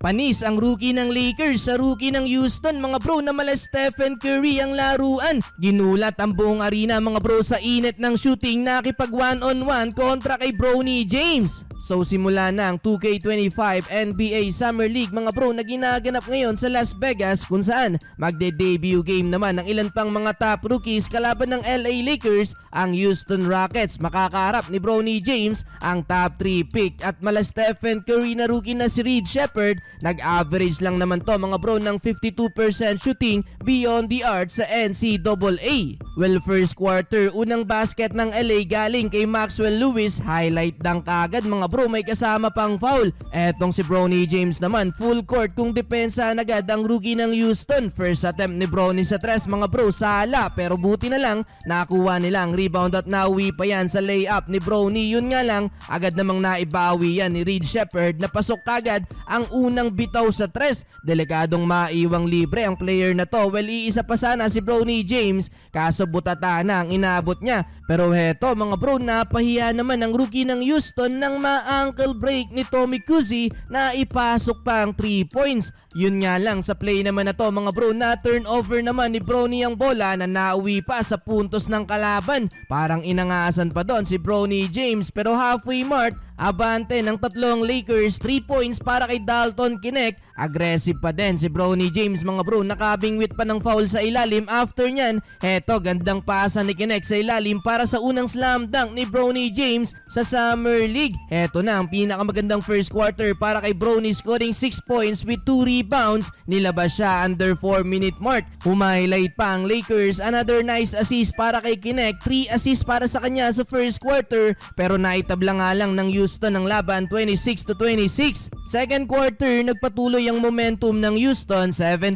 Panis ang rookie ng Lakers sa rookie ng Houston mga bro na mala Stephen Curry ang laruan. Ginulat ang buong arena mga bro sa init ng shooting, nakipag 1-on-1 kontra kay Bronny James. So simula na ang 2K25 NBA Summer League mga bro na ginaganap ngayon sa Las Vegas, kung saan magde-debut game naman ng ilan pang mga top rookies kalaban ng LA Lakers, ang Houston Rockets. Makakaharap ni Bronny James ang top 3 pick at mala Stephen Curry na rookie na si Reed Sheppard. Nag-average lang naman to mga bro ng 52% shooting beyond the arc sa NCAA. Well, first quarter, unang basket ng LA galing kay Maxwell Lewis, highlight dunk agad mga bro, may kasama pang foul. Etong si Bronny James naman, full court kung depensa agad ang rookie ng Houston. First attempt ni Bronny sa tres mga bro, sala, pero buti na lang nakuha nila ang rebound at nauwi pa yan sa layup ni Bronny. Yun nga lang, agad namang naibawi yan ni Reed Sheppard na pasok kagad ang unang bitaw sa tres. Delikadong maiwang libre ang player na to. Well, iisa pa sana si Bronny James, kaso butata na ang inabot niya. Pero heto mga bro, napahiya naman ang rookie ng Houston nang ma-ankle break ni Tommy Kuzi na ipasok pa ang 3 points. Yun nga lang, sa play naman na to mga bro, na turnover naman ni Bronny ang bola na nauwi pa sa puntos ng kalaban. Parang inangasan pa doon si Bronny James, pero halfway mark, abante ng tatlong Lakers, 3 points para kay Dalton Knecht. Aggressive pa din si Bronny James mga bro, nakabingwit pa ng foul sa ilalim. After nyan, heto gandang pasa ni Knecht sa ilalim para sa unang slam dunk ni Bronny James sa Summer League. Heto na ang pinakamagandang first quarter para kay Bronny, scoring 6 points with 2 rebounds. Nilabas siya under 4-minute mark. Humighlight pa ang Lakers, another nice assist para kay Knecht, 3 assists para sa kanya sa first quarter, pero naitabla nga lang ng Houston ang laban 26-26. Second quarter, nagpatuloy ang momentum ng Houston, 7-0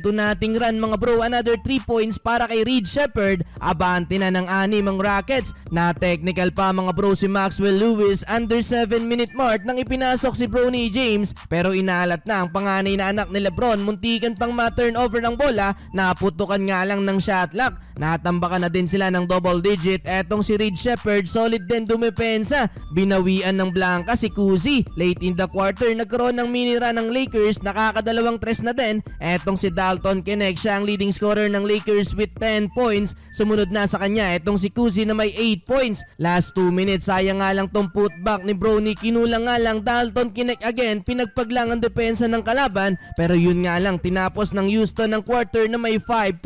run mga bro, another 3 points para kay Reed Sheppard. Abante na ng 6 ang Rockets, na technical pa mga bro si Maxwell Lewis under 7-minute mark nang ipinasok si Bronny James, pero inalat na ang panganay na anak ni Lebron. Muntikan pang ma-turnover ng bola, naputukan nga lang ng shot clock. Natambakan na din sila ng double digit. Etong si Reed Sheppard, solid din dumepensa, binawian ng blanca si Kuzi. Late in the quarter, nagkaroon ng mini run ng Lakers, nakakadalawang tres na din. Etong si Dalton Knecht, siya ang leading scorer ng Lakers with 10 points. Sumunod na sa kanya etong si Kuzi na may 8 points. Last 2 minutes, sayang nga lang tong putback ni Bronny, kinulang nga lang Dalton Knecht again, pinagpaglang ang depensa ng kalaban. Pero yun nga lang, tinapos ng Houston ng quarter na may 5-0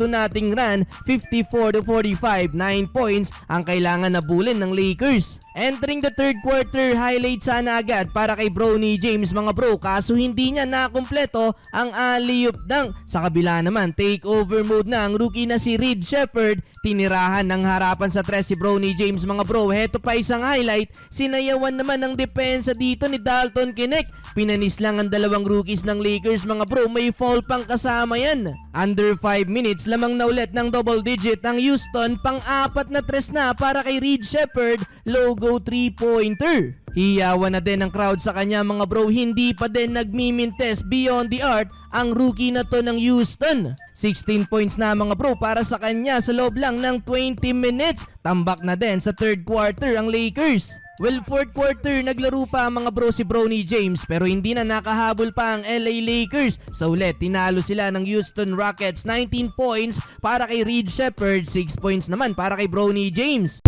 run, 54-45, 9 points ang kailangan na bulin ng Lakers. Entering the third quarter, highlight sana agad para kay Bronny James mga bro, kaso hindi niya nakumpleto ang alley-oop dunk. Sa kabila naman, takeover mode na ang rookie na si Reed Sheppard. Tinirahan ng harapan sa tres si Bronny James mga bro. Heto pa isang highlight, sinayawan naman ng depensa dito ni Dalton Knecht. Pinanis lang ang dalawang rookies ng Lakers mga bro, may foul pang kasama yan. Under 5 minutes, lamang na ulit ng double digit ang Houston, pang-apat na tres na para kay Reed Sheppard, logo 3-pointer. Hiyawan na din ang crowd sa kanya mga bro, hindi pa din nagmimintes beyond the arc ang rookie na to ng Houston. 16 points na mga bro para sa kanya sa loob lang ng 20 minutes. Tambak na din sa third quarter ang Lakers. Well, fourth quarter, naglaro pa ang mga bro si Bronny James, pero hindi na nakahabol pa ang LA Lakers. Sa ulit, tinalo sila ng Houston Rockets, 19 points para kay Reed Sheppard, 6 points naman para kay Bronny James.